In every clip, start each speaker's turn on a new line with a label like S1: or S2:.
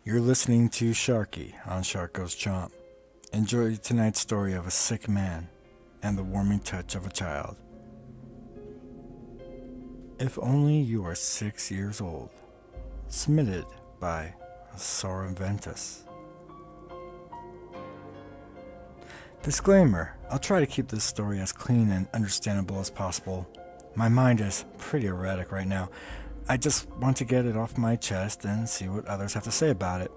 S1: You're listening to Sharky on Sharkgoeschomp. Enjoy tonight's story of a sick man and the warming touch of a child. If Only You Are 6 Years Old. Submitted by soraventus. Disclaimer: I'll try to keep this story as clean and understandable as possible. My mind is pretty erratic right now. I just want to get it off my chest and see what others have to say about it.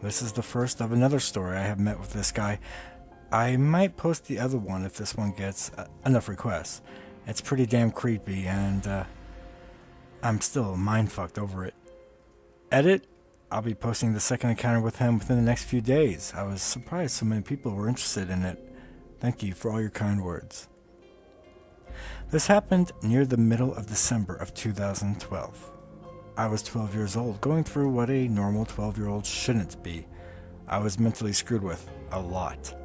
S1: This is the first of another story I have met with this guy. I might post the other one if this one gets enough requests. It's pretty damn creepy and I'm still mind-fucked over it. Edit: I'll be posting the second encounter with him within the next few days. I was surprised so many people were interested in it. Thank you for all your kind words. This happened near the middle of December of 2012. I was 12 years old, going through what a normal 12-year-old shouldn't be. I was mentally screwed with, a lot.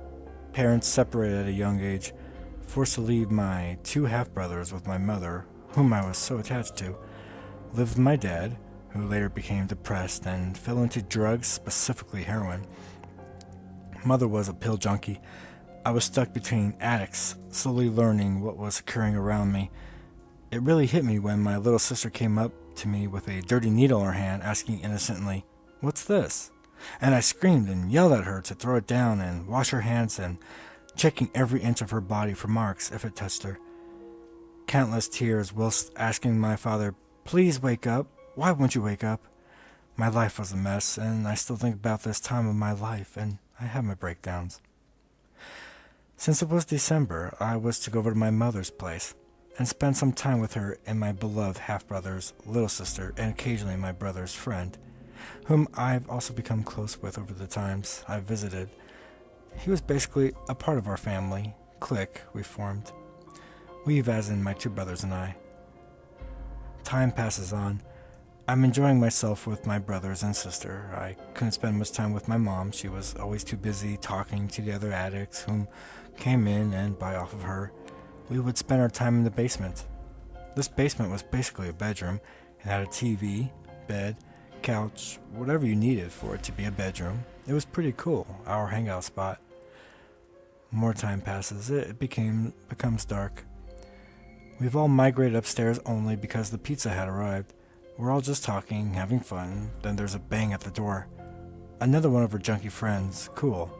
S1: Parents separated at a young age, forced to leave my two half-brothers with my mother, whom I was so attached to, lived with my dad, who later became depressed and fell into drugs, specifically heroin. Mother was a pill junkie. I was stuck between addicts, slowly learning what was occurring around me. It really hit me when my little sister came up to me with a dirty needle in her hand, asking innocently, "What's this?" And I screamed and yelled at her to throw it down and wash her hands, and checking every inch of her body for marks if it touched her. Countless tears whilst asking my father, "Please wake up. Why won't you wake up?" My life was a mess, and I still think about this time of my life, and I have my breakdowns. Since it was December, I was to go over to my mother's place and spend some time with her and my beloved half-brother's little sister, and occasionally my brother's friend, whom I've also become close with over the times I've visited. He was basically a part of our family clique we formed. We've as in my two brothers and I. Time passes on. I'm enjoying myself with my brothers and sister. I couldn't spend much time with my mom. She was always too busy talking to the other addicts whom came in and buy off of her. We would spend our time in the basement. This basement was basically a bedroom and had a TV, bed, couch, whatever you needed for it to be a bedroom. It was pretty cool, our hangout spot. More time passes. It becomes dark. We've all migrated upstairs only because the pizza had arrived. We're all just talking, having fun, then there's a bang at the door. Another one of her junkie friends, cool.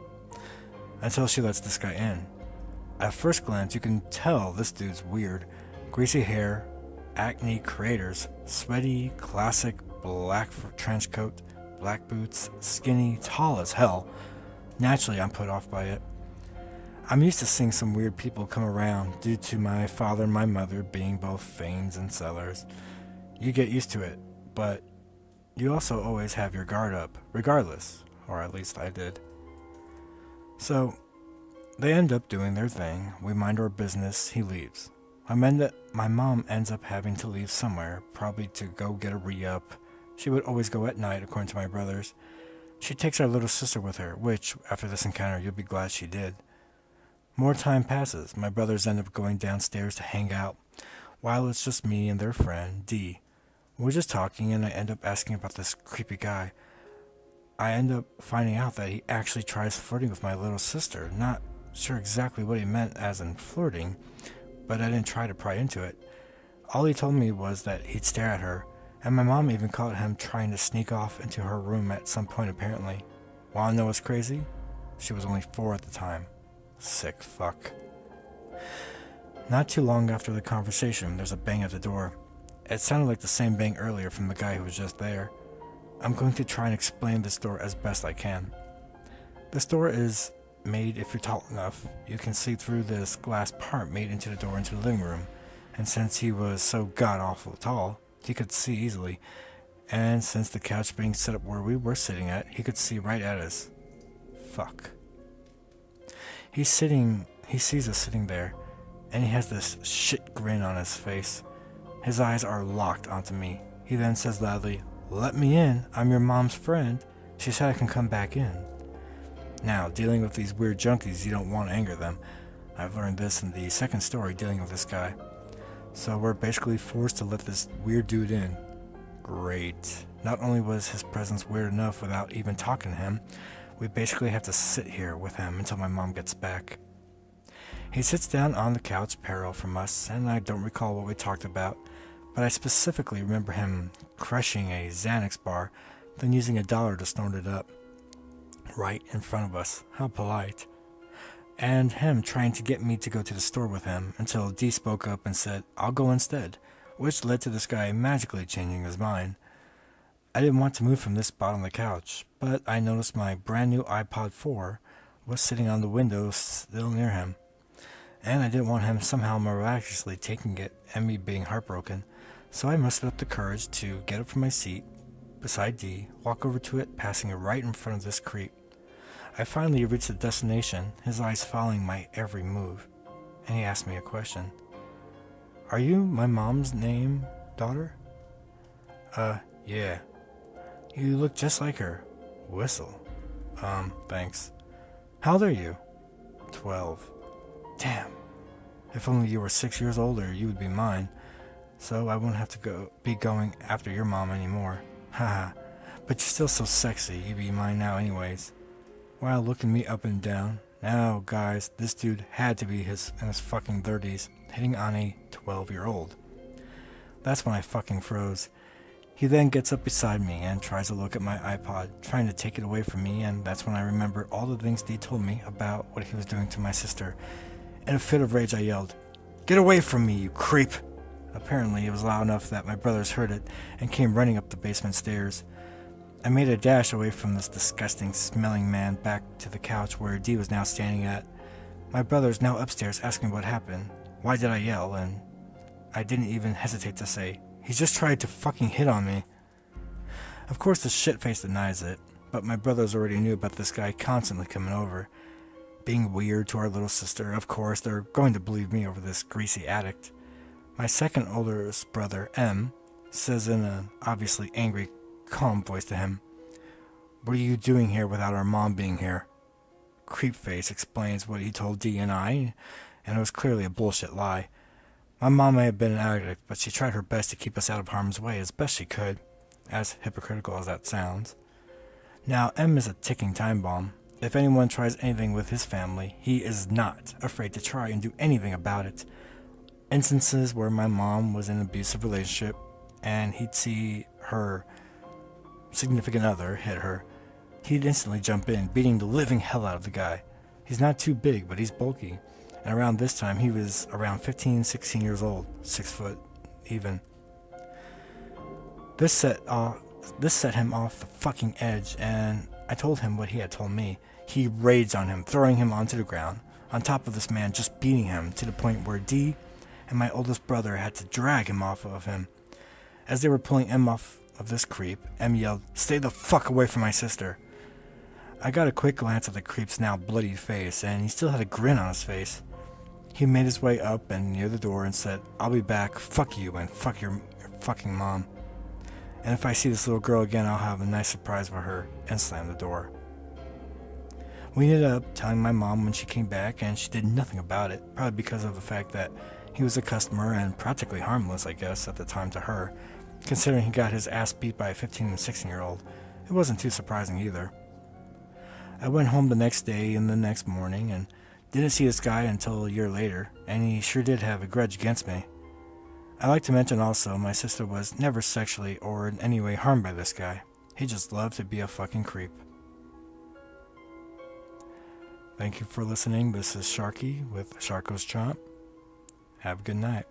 S1: Until she lets this guy in. At first glance, you can tell this dude's weird. Greasy hair, acne craters, sweaty, classic black trench coat, black boots, skinny, tall as hell. Naturally, I'm put off by it. I'm used to seeing some weird people come around due to my father and my mother being both fiends and sellers. You get used to it, but you also always have your guard up, regardless, or at least I did. So, they end up doing their thing, we mind our business, he leaves. My mom ends up having to leave somewhere, probably to go get a re-up. She would always go at night, according to my brothers. She takes our little sister with her, which, after this encounter, you'll be glad she did. More time passes. My brothers end up going downstairs to hang out, while it's just me and their friend, D. We're just talking, and I end up asking about this creepy guy. I end up finding out that he actually tries flirting with my little sister. Not sure exactly what he meant as in flirting, but I didn't try to pry into it. All he told me was that he'd stare at her, and my mom even caught him trying to sneak off into her room at some point apparently. Wanna know what's crazy? She was only 4 at the time. Sick fuck. Not too long after the conversation, there's a bang at the door. It sounded like the same bang earlier from the guy who was just there. I'm going to try and explain this door as best I can. This door is made if you're tall enough. You can see through this glass part made into the door into the living room. And since he was so god-awful tall, he could see easily. And since the couch being set up where we were sitting at, he could see right at us. Fuck. He sees us sitting there, and he has this shit grin on his face. His eyes are locked onto me. He then says loudly, "Let me in, I'm your mom's friend. She said I can come back in." Now, dealing with these weird junkies, you don't want to anger them. I've learned this in the second story dealing with this guy. So we're basically forced to let this weird dude in. Great. Not only was his presence weird enough without even talking to him, we basically have to sit here with him until my mom gets back. He sits down on the couch parallel from us, and I don't recall what we talked about, but I specifically remember him crushing a Xanax bar, then using $1 to snort it up. Right in front of us. How polite. And him trying to get me to go to the store with him until Dee spoke up and said, "I'll go instead," which led to this guy magically changing his mind. I didn't want to move from this spot on the couch, but I noticed my brand new iPod 4 was sitting on the window still near him, and I didn't want him somehow miraculously taking it and me being heartbroken, so I mustered up the courage to get up from my seat beside Dee, walk over to it, passing it right in front of this creep. I finally reached the destination, his eyes following my every move, and he asked me a question. "Are you my mom's name, daughter?" Yeah. "You look just like her." Whistle. Thanks. "How old are you?" 12. Damn. If only you were 6 years older, you would be mine, so I wouldn't have to be going after your mom anymore. Haha. But you're still so sexy, you'd be mine now anyways. While looking me up and down. Now, guys, this dude had to be in his fucking 30s, hitting on a 12-year-old. That's when I fucking froze. He then gets up beside me and tries to look at my iPod, trying to take it away from me, and that's when I remembered all the things Dee told me about what he was doing to my sister. In a fit of rage, I yelled, "Get away from me, you creep!" Apparently, it was loud enough that my brothers heard it and came running up the basement stairs. I made a dash away from this disgusting smelling man back to the couch where Dee was now standing at. My brother's now upstairs asking what happened, why did I yell, and I didn't even hesitate to say, "He just tried to fucking hit on me." Of course the shitface denies it, but my brothers already knew about this guy constantly coming over. Being weird to our little sister, of course they're going to believe me over this greasy addict. My second oldest brother, M, says in an obviously angry, calm voice to him, "What are you doing here without our mom being here?" Creepface explains what he told Dee and I, and it was clearly a bullshit lie. My mom may have been an addict, but she tried her best to keep us out of harm's way as best she could, as hypocritical as that sounds. Now, M is a ticking time bomb. If anyone tries anything with his family, he is not afraid to try and do anything about it. Instances where my mom was in an abusive relationship, and he'd see her significant other hit her, he'd instantly jump in, beating the living hell out of the guy. He's not too big, but he's bulky, and around this time he was around 15, 16 years old, 6 foot even. This set him off the fucking edge, and I told him what he had told me. He raged on him, throwing him onto the ground, on top of this man, just beating him to the point where Dee and my oldest brother had to drag him off of him. As they were pulling M off of this creep, M yelled, "Stay the fuck away from my sister." I got a quick glance at the creep's now bloodied face, and he still had a grin on his face. He made his way up and near the door and said, "I'll be back, fuck you, and fuck your fucking mom. And if I see this little girl again, I'll have a nice surprise for her," and slammed the door. We ended up telling my mom when she came back, and she did nothing about it, probably because of the fact that he was a customer and practically harmless, I guess, at the time to her. Considering he got his ass beat by a 15 and 16-year-old, it wasn't too surprising either. I went home the next day and the next morning and didn't see this guy until a year later, and he sure did have a grudge against me. I like to mention also, my sister was never sexually or in any way harmed by this guy. He just loved to be a fucking creep. Thank you for listening. This is Sharky with Sharkgoeschomp. Have a good night.